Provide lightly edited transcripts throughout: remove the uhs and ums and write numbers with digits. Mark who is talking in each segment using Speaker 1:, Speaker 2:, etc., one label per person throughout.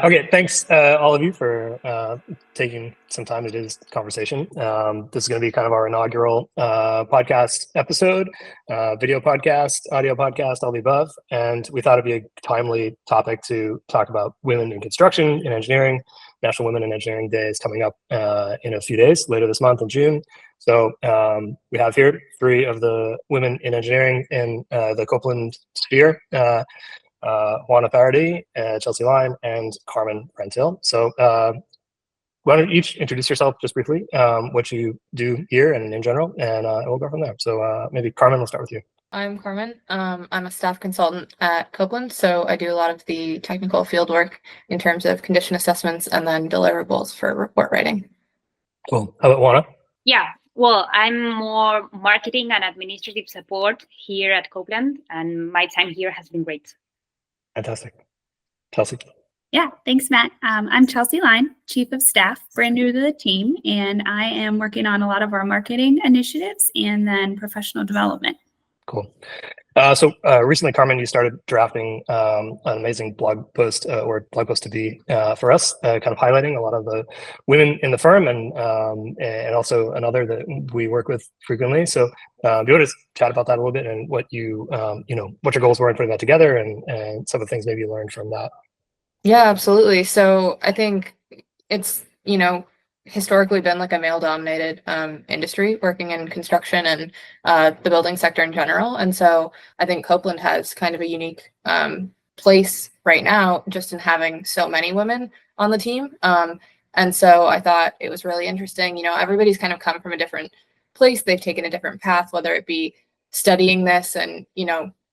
Speaker 1: Okay, thanks all of you for taking some time to do this conversation. This is going to be kind of our inaugural podcast episode, video podcast, audio podcast, all the above. And we thought it'd be a timely topic to talk about women in construction and engineering. National Women in Engineering Day is coming up in a few days, later this month in June. So we have here 3 of the women in engineering in the Copeland sphere. Juana Faraday, Chelsea Line, and Carmen Rentil. So why don't you each introduce yourself just briefly, what you do here and in general, and we'll go from there. So maybe Carmen, we'll start with you.
Speaker 2: I'm Carmen. I'm a staff consultant at Copeland, so I do a lot of the technical field work in terms of condition assessments and then deliverables for report writing.
Speaker 1: Cool. How about Juana?
Speaker 3: Yeah, well, I'm more marketing and administrative support here at Copeland, and my time here has been great.
Speaker 1: Fantastic. Chelsea?
Speaker 4: Yeah, thanks, Matt. I'm Chelsea Line, Chief of Staff, brand new to the team, and I am working on a lot of our marketing initiatives and then professional development.
Speaker 1: Cool. So recently, Carmen, you started drafting an amazing blog post to be for us, kind of highlighting a lot of the women in the firm and also another that we work with frequently. So do you want to just chat about that a little bit and what you what your goals were in putting that together and some of the things maybe you learned from that?
Speaker 2: Yeah, absolutely. So I think it's, historically been like a male-dominated industry, working in construction and the building sector in general. And so I think Copeland has kind of a unique place right now just in having so many women on the team. And so I thought it was really interesting. Everybody's kind of come from a different place. They've taken a different path, whether it be studying this and,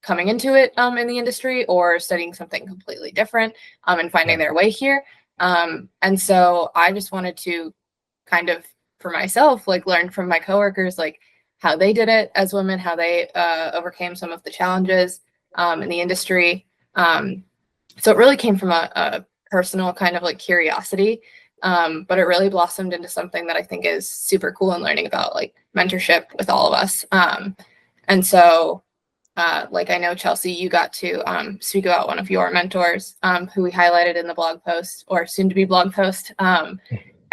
Speaker 2: coming into it in the industry or studying something completely different and finding their way here. And so I just wanted to kind of, for myself, learn from my coworkers, how they did it as women, how they overcame some of the challenges in the industry. So it really came from a personal kind of curiosity, but it really blossomed into something that I think is super cool and learning about mentorship with all of us. And so I know, Chelsea, you got to speak about one of your mentors who we highlighted in the blog post or soon to be blog post.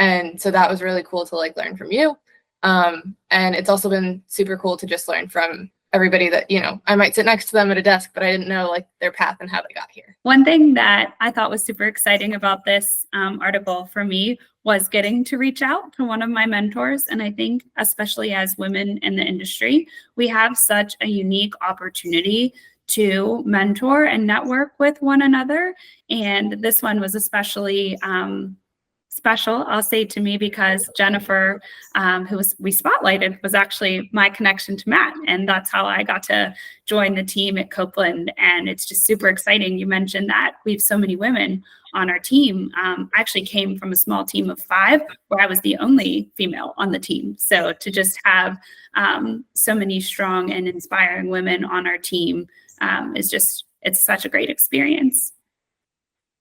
Speaker 2: And so that was really cool to learn from you. And it's also been super cool to just learn from everybody that, I might sit next to them at a desk, but I didn't know their path and how they got here.
Speaker 4: One thing that I thought was super exciting about this article for me was getting to reach out to one of my mentors. And I think especially as women in the industry, we have such a unique opportunity to mentor and network with one another. And this one was especially special, I'll say, to me because Jennifer, we spotlighted, was actually my connection to Matt. And that's how I got to join the team at Copeland. And it's just super exciting. You mentioned that we have so many women on our team. I actually came from a small team of 5 where I was the only female on the team. So to just have so many strong and inspiring women on our team it's such a great experience.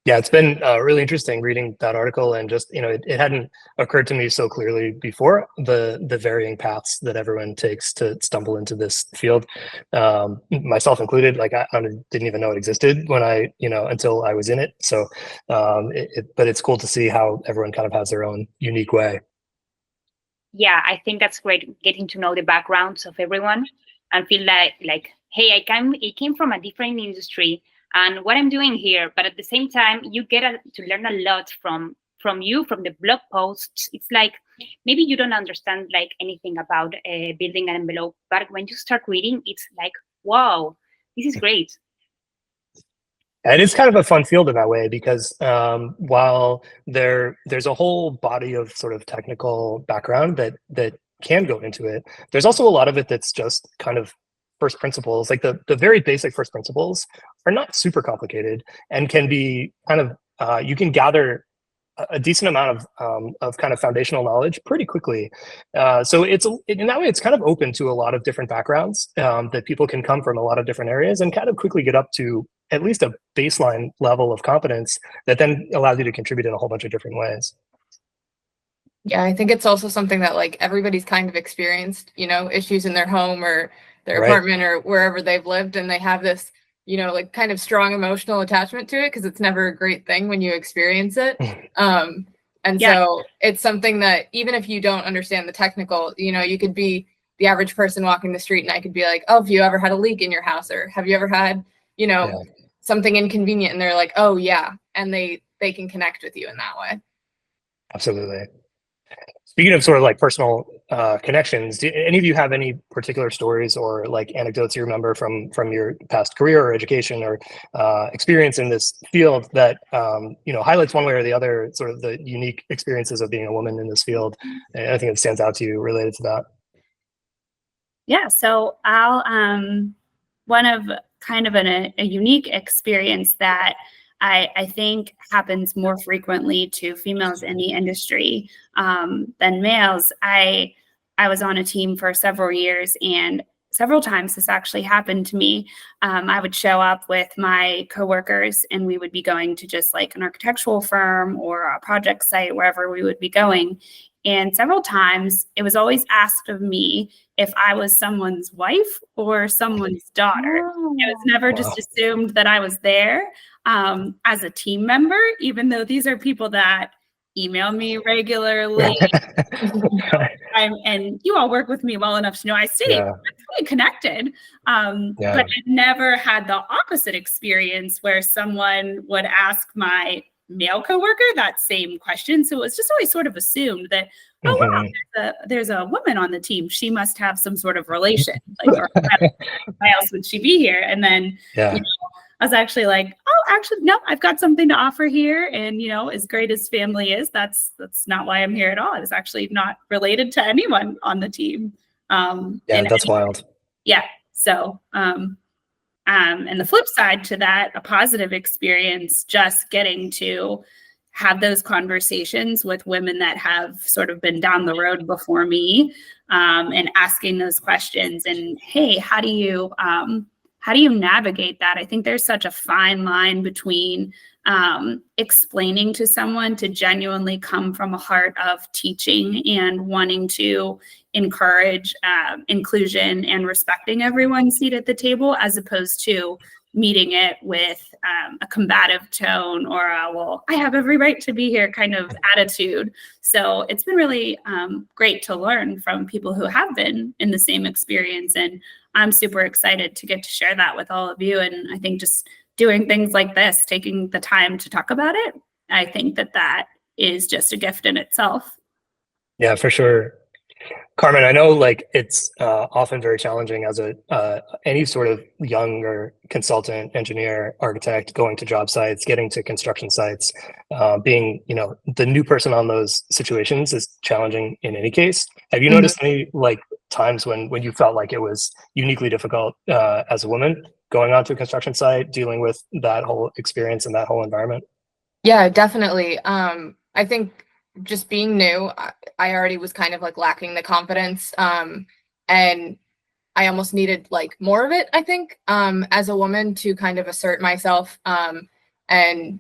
Speaker 1: Yeah, it's been really interesting reading that article, and just it hadn't occurred to me so clearly before the varying paths that everyone takes to stumble into this field, myself included. I didn't even know it existed when I until I was in it. So, but it's cool to see how everyone kind of has their own unique way.
Speaker 3: Yeah, I think that's great, getting to know the backgrounds of everyone and feel like hey, I came from a different industry. And what I'm doing here, but at the same time, you get to learn a lot from the blog posts. It's like maybe you don't understand anything about building an envelope, but when you start reading, it's like, wow, this is great.
Speaker 1: And it's kind of a fun field in that way because while there's a whole body of sort of technical background that can go into it, there's also a lot of it that's just kind of first principles. The very basic first principles are not super complicated and can be kind of you can gather a decent amount of kind of foundational knowledge pretty quickly. So in that way, it's kind of open to a lot of different backgrounds that people can come from a lot of different areas and kind of quickly get up to at least a baseline level of competence that then allows you to contribute in a whole bunch of different ways.
Speaker 2: Yeah, I think it's also something that everybody's kind of experienced, issues in their home or their apartment or wherever they've lived, and they have this like kind of strong emotional attachment to it because it's never a great thing when you experience it. And so it's something that even if you don't understand the technical, you could be the average person walking the street and I could be like, oh, have you ever had a leak in your house? Or have you ever had, something inconvenient? And they're like, oh yeah. And they can connect with you in that way.
Speaker 1: Absolutely. Speaking of sort of like personal connections, do any of you have any particular stories or like anecdotes you remember from your past career or education or experience in this field that highlights one way or the other sort of the unique experiences of being a woman in this field? And I think it stands out to you related to that.
Speaker 4: Yeah, so I'll one of kind of a unique experience that I think happens more frequently to females in the industry than males. I was on a team for several years, and several times this actually happened to me. I would show up with my coworkers and we would be going to just like an architectural firm or a project site, wherever we would be going. And several times it was always asked of me if I was someone's wife or someone's daughter.
Speaker 2: Oh.
Speaker 4: It was never just assumed that I was there as a team member, even though these are people that email me regularly. And you all work with me well enough to know I stay pretty connected. But I've never had the opposite experience where someone would ask my male coworker that same question. So it's just always sort of assumed that, oh, wow, there's a woman on the team. She must have some sort of relation. Like, or why else would she be here? And then I was actually like, oh, actually, no, I've got something to offer here. And, as great as family is, that's not why I'm here at all. I was actually not related to anyone on the team.
Speaker 1: That's wild.
Speaker 4: Yeah. So, and the flip side to that, a positive experience, just getting to have those conversations with women that have sort of been down the road before me, and asking those questions and, hey, how do you navigate that? I think there's such a fine line between explaining to someone to genuinely come from a heart of teaching and wanting to encourage inclusion and respecting everyone's seat at the table, as opposed to meeting it with a combative tone or a, well, I have every right to be here kind of attitude. So it's been really great to learn from people who have been in the same experience. And I'm super excited to get to share that with all of you. And I think just doing things like this, taking the time to talk about it, I think that is just a gift in itself.
Speaker 1: Yeah, for sure. Carmen, I know like it's often very challenging as any sort of younger consultant, engineer, architect going to job sites, getting to construction sites, being, the new person on those situations is challenging in any case. Have you noticed any like times when you felt like it was uniquely difficult as a woman going onto a construction site, dealing with that whole experience and that whole environment?
Speaker 2: Yeah, definitely. I think just being new, I already was kind of like lacking the confidence. And I almost needed like more of it, I think, as a woman to kind of assert myself and,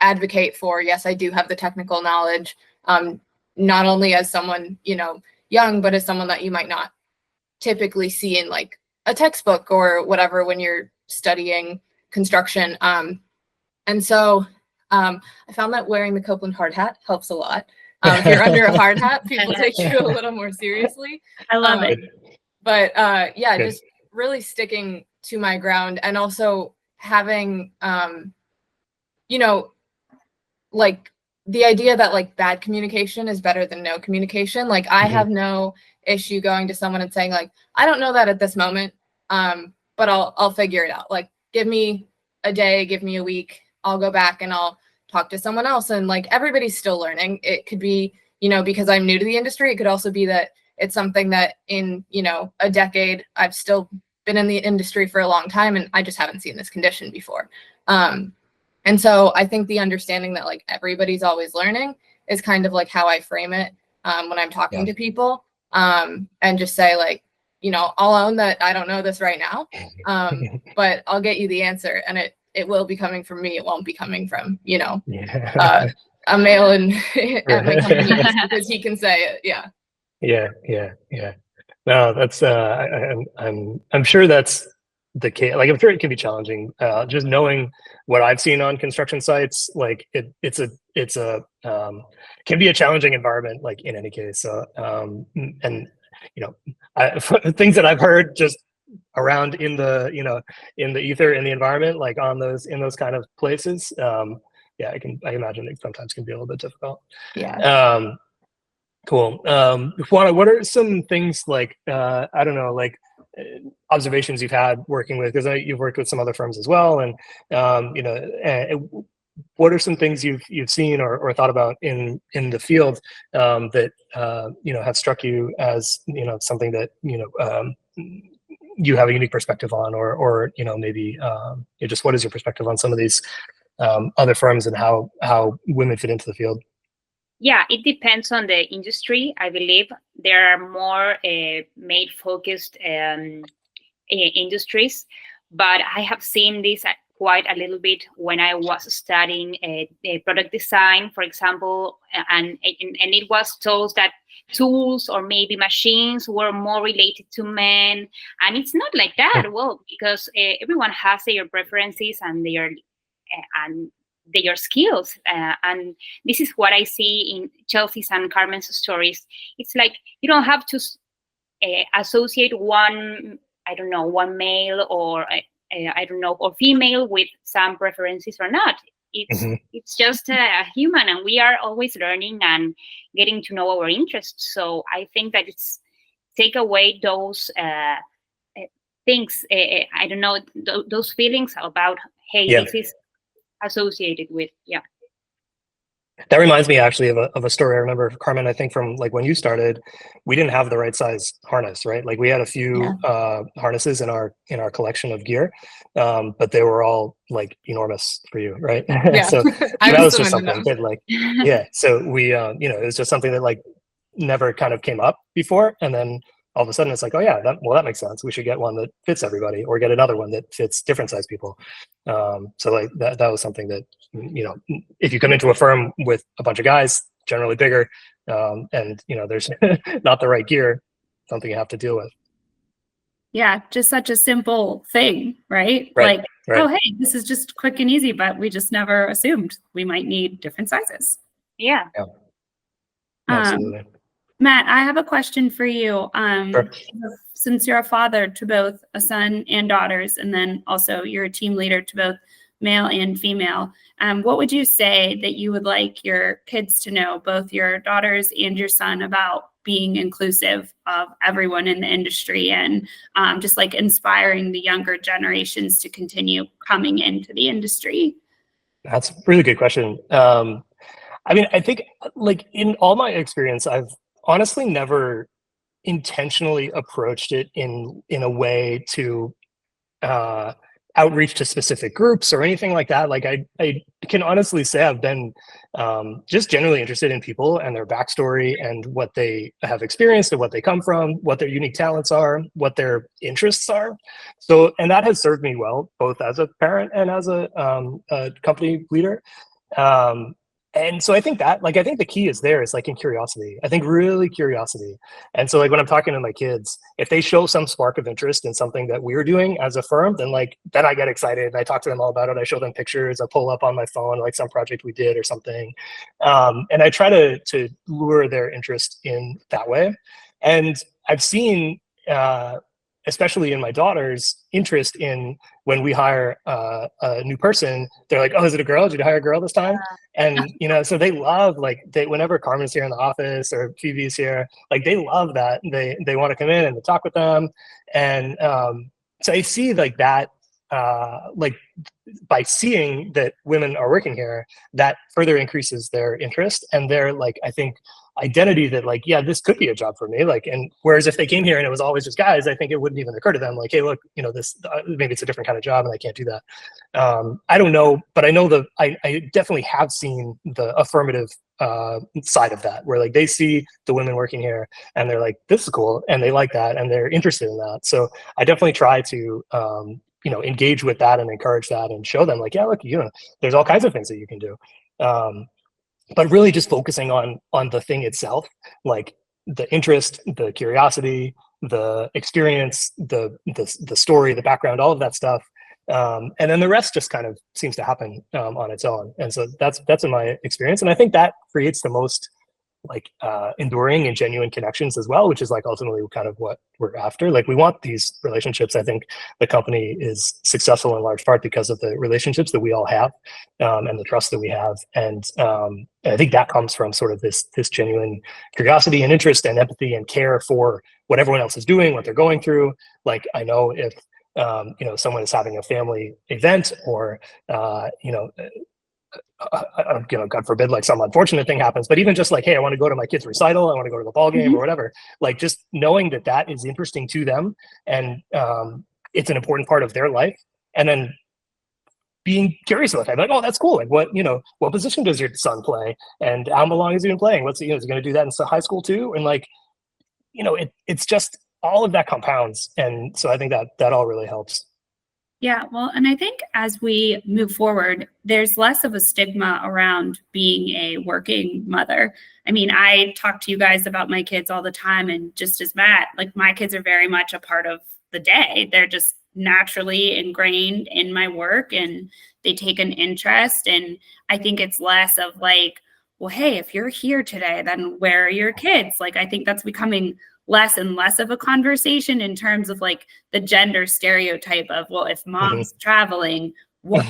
Speaker 2: advocate for, yes, I do have the technical knowledge, not only as someone, young, but as someone that you might not typically see in like a textbook or whatever when you're studying construction. And so I found that wearing the Copeland hard hat helps a lot. If you're under a hard hat, people take you a little more seriously.
Speaker 4: I love it.
Speaker 2: But just really sticking to my ground, and also having, like the idea that like bad communication is better than no communication. Like I have no issue going to someone and saying like, I don't know that at this moment, but I'll figure it out. Like give me a day, give me a week. I'll go back and I'll talk to someone else. And like everybody's still learning. It could be, because I'm new to the industry. It could also be that it's something that in, a decade, I've still been in the industry for a long time and I just haven't seen this condition before. And so I think the understanding that like everybody's always learning is kind of like how I frame it when I'm talking to people, and just say like, I'll own that I don't know this right now, but I'll get you the answer, and it will be coming from me. It won't be coming from, a male at my company because he can say it. Yeah.
Speaker 1: Yeah. No, that's I'm sure that's the case. Like I'm sure it can be challenging. Just knowing what I've seen on construction sites, like it's a can be a challenging environment, like in any case. So and things that I've heard just around in the in the ether, in the environment, like on those in those kind of places. Yeah, I imagine it sometimes can be a little bit difficult.
Speaker 2: Yeah.
Speaker 1: Cool. Juana, what are some things like I don't know, like observations you've had working with, because you've worked with some other firms as well, and what are some things you've seen or thought about in the field that have struck you as something that you have a unique perspective on, or maybe just what is your perspective on some of these other firms and how women fit into the field?
Speaker 3: Yeah, it depends on the industry. I believe there are more male-focused industries, but I have seen this quite a little bit when I was studying product design, for example, and it was told that tools or maybe machines were more related to men, and it's not like that. Well, because everyone has their preferences and their skills, and this is what I see in Chelsea's and Carmen's stories. It's like you don't have to associate one male or or female with some preferences or not. It's just a human, and we are always learning and getting to know our interests. So I think that it's take away those things. Those feelings about this is associated with.
Speaker 1: That reminds me actually of a story I remember, Carmen. I think from like when you started, we didn't have the right size harness, right? Like we had a few harnesses in our collection of gear, but they were all like enormous for you, right?
Speaker 2: Yeah.
Speaker 1: So that was just something that like so we it was just something that like never kind of came up before, and then all of a sudden it's like, oh yeah, that makes sense. We should get one that fits everybody, or get another one that fits different size people. So like that was something that, if you come into a firm with a bunch of guys, generally bigger, and there's not the right gear, something you have to deal with.
Speaker 4: Yeah, just such a simple thing, right?
Speaker 1: Right.
Speaker 4: Oh, hey, this is just quick and easy, but we just never assumed we might need different sizes.
Speaker 3: Yeah.
Speaker 1: Absolutely.
Speaker 4: Matt, I have a question for you.
Speaker 1: Sure.
Speaker 4: Since you're a father to both a son and daughters, and then also you're a team leader to both male and female, what would you say that you would like your kids to know, both your daughters and your son, about being inclusive of everyone in the industry, and just like inspiring the younger generations to continue coming into the industry?
Speaker 1: That's a really good question. I mean, I think like in all my experience, I've honestly never intentionally approached it in a way to outreach to specific groups or anything like that. Like I can honestly say I've been just generally interested in people and their backstory and what they have experienced and what they come from, what their unique talents are, what their interests are. So, and that has served me well, both as a parent and as a company leader. And so I think the key is there is like in curiosity. I think really curiosity. And so like when I'm talking to my kids, if they show some spark of interest in something that we're doing as a firm, then I get excited and I talk to them all about it. I show them pictures, I pull up on my phone like some project we did or something. And I try to lure their interest in that way. And I've seen especially in my daughter's interest in when we hire a new person, they're like, oh, is it a girl? Did you hire a girl this time? And, so they love, whenever Carmen's here in the office or Phoebe's here, like they love that. They want to come in and talk with them. And so I see like that, by seeing that women are working here, that further increases their interest and their, I think, identity that this could be a job for me. And whereas if they came here and it was always just guys, I think it wouldn't even occur to them hey, look, this maybe it's a different kind of job and I can't do that. I don't know, but I know I definitely have seen the affirmative side of that, where they see the women working here and they're like, this is cool, and they like that and they're interested in that. So I definitely try to engage with that and encourage that and show them yeah, look, there's all kinds of things that you can do. But really just focusing on the thing itself, like the interest, the curiosity, the experience, the story, the background, all of that stuff. And then the rest just kind of seems to happen on its own. And so that's in my experience. And I think that creates the most like enduring and genuine connections as well, which is like ultimately kind of what we're after. Like we want these relationships. I think the company is successful in large part because of the relationships that we all have and the trust that we have. And I think that comes from sort of this genuine curiosity and interest and empathy and care for what everyone else is doing, what they're going through. Like I know if someone is having a family event or God forbid, like some unfortunate thing happens, but even just like, hey, I want to go to my kid's recital, I want to go to the ball game or whatever, like just knowing that that is interesting to them and it's an important part of their life. And then being curious about that, like, oh, that's cool. Like what position does your son play? And how long has he been playing? Is he going to do that in high school too? And like, it's just all of that compounds. And so I think that all really helps.
Speaker 4: Yeah, well, and I think as we move forward, there's less of a stigma around being a working mother. I mean, I talk to you guys about my kids all the time, and just as Matt, like my kids are very much a part of the day. They're just naturally ingrained in my work and they take an interest. And I think it's less of like, well, hey, if you're here today, then where are your kids? Like, I think that's becoming less and less of a conversation in terms of like the gender stereotype of, well, if mom's traveling, what's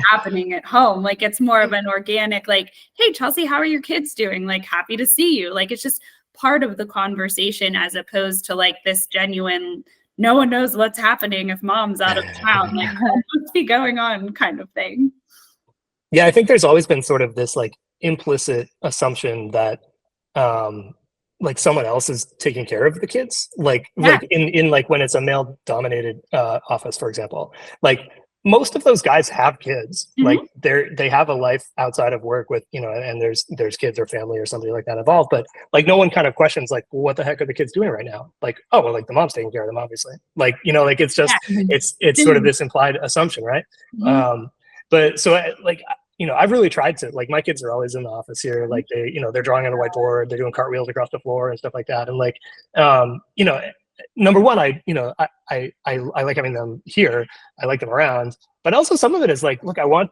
Speaker 4: happening at home? Like it's more of an organic, like, hey, Chelsea, how are your kids doing? Like, happy to see you. Like, it's just part of the conversation as opposed to like this genuine, no one knows what's happening if mom's out of town. Like, what must be going on kind of thing.
Speaker 1: Yeah, I think there's always been sort of this like implicit assumption that like someone else is taking care of the kids, like in like when it's a male dominated office, for example, like most of those guys have kids, like they have a life outside of work with, and there's kids or family or somebody like that involved, but like no one kind of questions like, well, what the heck are the kids doing right now? Like, oh, well, like the mom's taking care of them, obviously, like, like it's just, it's sort of this implied assumption, right? But so like, I've really tried to, like, my kids are always in the office here. Like they're drawing on a whiteboard, they're doing cartwheels across the floor and stuff like that. And like, number one, I like having them here. I like them around, but also some of it is like, look, I want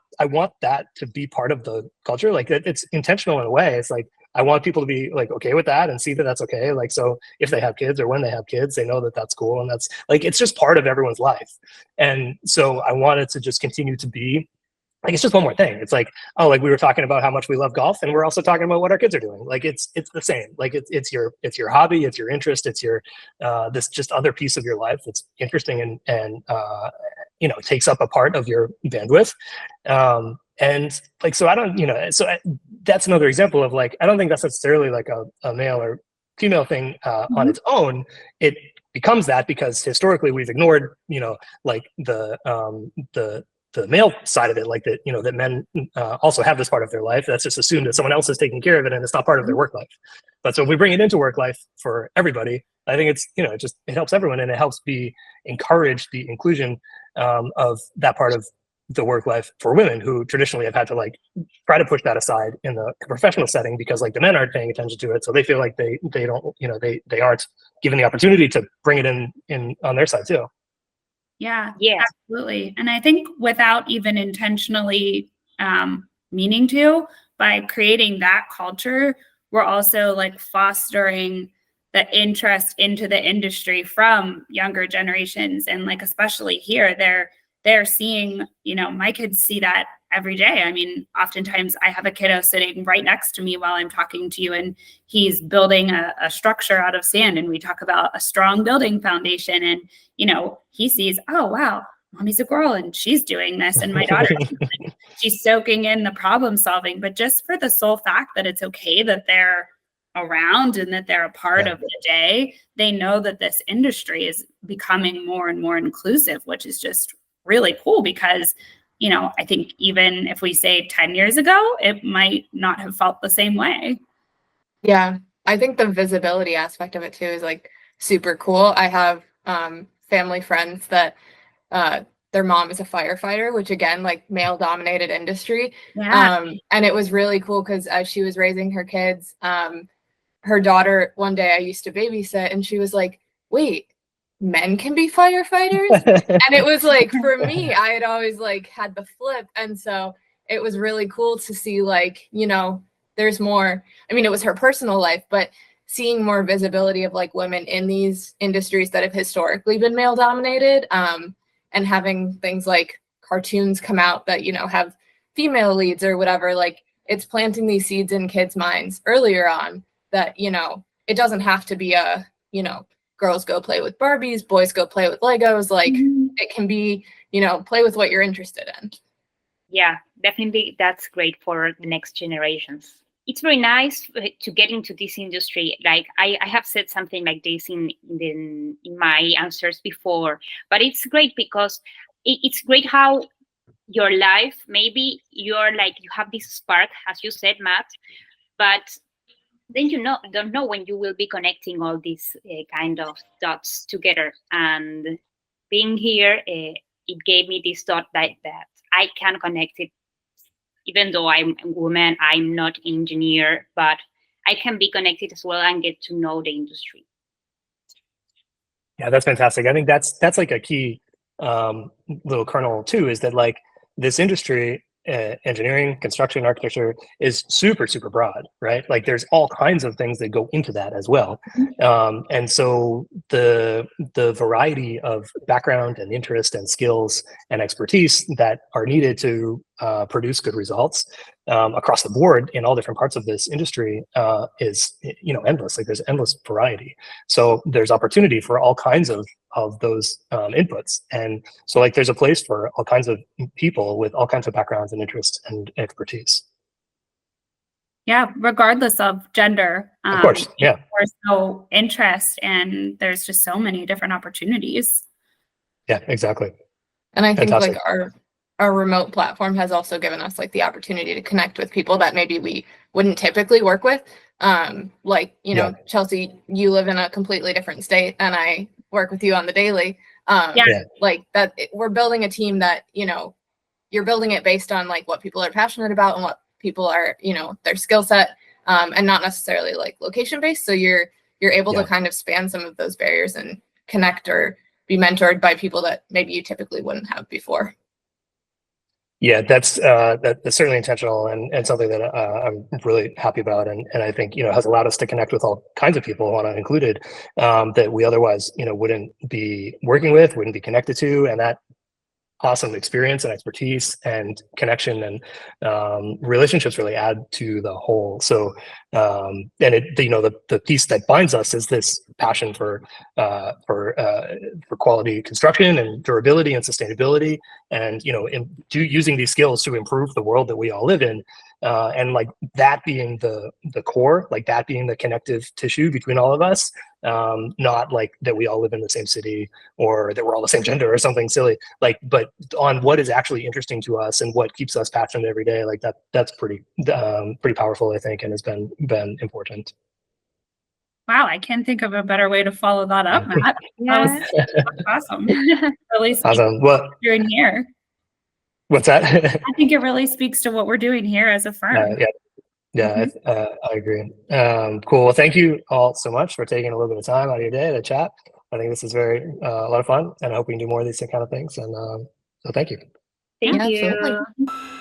Speaker 1: that to be part of the culture. Like it's intentional in a way. It's like, I want people to be like, okay with that and see that that's okay. Like, so if they have kids or when they have kids, they know that that's cool. And that's like, it's just part of everyone's life. And so I want it to just continue to be, like, it's just one more thing. It's like, oh, like we were talking about how much we love golf and we're also talking about what our kids are doing. Like it's the same. Like it's your hobby, it's your interest, it's your this just other piece of your life that's interesting and takes up a part of your bandwidth. And like, so I don't, that's another example of like, I don't think that's necessarily like a male or female thing on its own. It becomes that because historically we've ignored, like the male side of it, like that, that men also have this part of their life. That's just assumed that someone else is taking care of it and it's not part of their work life. But so if we bring it into work life for everybody, I think it's, it helps everyone and it helps encourage the inclusion of that part of the work life for women who traditionally have had to like try to push that aside in the professional setting because like the men aren't paying attention to it. So they feel like they don't, they aren't given the opportunity to bring it in on their side too.
Speaker 4: Yeah, absolutely. And I think without even intentionally meaning to, by creating that culture, we're also like fostering the interest into the industry from younger generations. And like, especially here, they're seeing, my kids see that every day. I mean, oftentimes I have a kiddo sitting right next to me while I'm talking to you, and he's building a structure out of sand. And we talk about a strong building foundation. And, he sees, oh, wow, mommy's a girl and she's doing this. And my daughter, she's soaking in the problem solving. But just for the sole fact that it's okay that they're around and that they're a part of the day, they know that this industry is becoming more and more inclusive, which is just really cool because I think even if we say 10 years ago, it might not have felt the same way.
Speaker 2: Yeah, I think the visibility aspect of it too is like super cool. I have family friends that their mom is a firefighter, which again, like male dominated industry. And it was really cool because as she was raising her kids, her daughter, one day I used to babysit and she was like, wait, men can be firefighters? And it was like, for me, I had always like had the flip. And so it was really cool to see, like, you know, there's more. I mean, it was her personal life, but seeing more visibility of like women in these industries that have historically been male dominated, and having things like cartoons come out that, you know, have female leads or whatever, like it's planting these seeds in kids' minds earlier on that, you know, it doesn't have to be a, you know, girls go play with Barbies, boys go play with Legos. Like it can be, you know, play with what you're interested in.
Speaker 3: Yeah, definitely. That's great for the next generations. It's very nice to get into this industry. Like I have said something like this in my answers before, but it's great because it's great how your life, maybe you're like, you have this spark, as you said, Matt, but then you don't know when you will be connecting all these kind of dots together. And being here, it gave me this thought that I can connect it. Even though I'm a woman, I'm not an engineer, but I can be connected as well and get to know the industry.
Speaker 1: Yeah, that's fantastic. I think that's like a key little kernel too, is that like this industry, engineering, construction, architecture, is super, super broad, right? Like there's all kinds of things that go into that as well. And so the variety of background and interest and skills and expertise that are needed to produce good results across the board in all different parts of this industry is, you know, endless. Like there's endless variety. So there's opportunity for all kinds of those inputs. And so like there's a place for all kinds of people with all kinds of backgrounds and interests and expertise.
Speaker 4: Yeah, regardless of gender.
Speaker 1: Of course, yeah.
Speaker 4: Or so interest, and there's just so many different opportunities.
Speaker 1: Yeah, exactly.
Speaker 2: And I think
Speaker 1: Fantastic.
Speaker 2: like our remote platform has also given us like the opportunity to connect with people that maybe we wouldn't typically work with. Like, you know, Chelsea, you live in a completely different state and I work with you on the daily. Like that, we're building a team that, you know, you're building it based on like what people are passionate about and what people are, you know, their skill set, and not necessarily like location based. So you're able to kind of span some of those barriers and connect or be mentored by people that maybe you typically wouldn't have before.
Speaker 1: Yeah, that's certainly intentional and something that I'm really happy about, and I think, you know, has allowed us to connect with all kinds of people, Juana included, that we otherwise, you know, wouldn't be working with, wouldn't be connected to, and that awesome experience and expertise and connection and relationships really add to the whole. So and it, you know, the piece that binds us is this passion for quality construction and durability and sustainability, and, you know, using these skills to improve the world that we all live in, and like that being the core, like that being the connective tissue between all of us, not like that we all live in the same city or that we're all the same gender or something silly, like, but on what is actually interesting to us and what keeps us passionate every day. Like that's pretty powerful, I think, and has been important.
Speaker 4: Wow, I can't think of a better way to follow that up, Matt.
Speaker 3: Yeah.
Speaker 4: That was awesome. Really speaks
Speaker 1: Awesome.
Speaker 4: to what we're doing here.
Speaker 1: What's that?
Speaker 4: I think it really speaks to what we're doing here as a firm.
Speaker 1: I agree. Cool. Well, thank you all so much for taking a little bit of time out of your day to chat. I think this is very a lot of fun, and I hope we can do more of these kind of things. And so thank you.
Speaker 3: Thank
Speaker 2: Yeah,
Speaker 3: you.
Speaker 2: absolutely.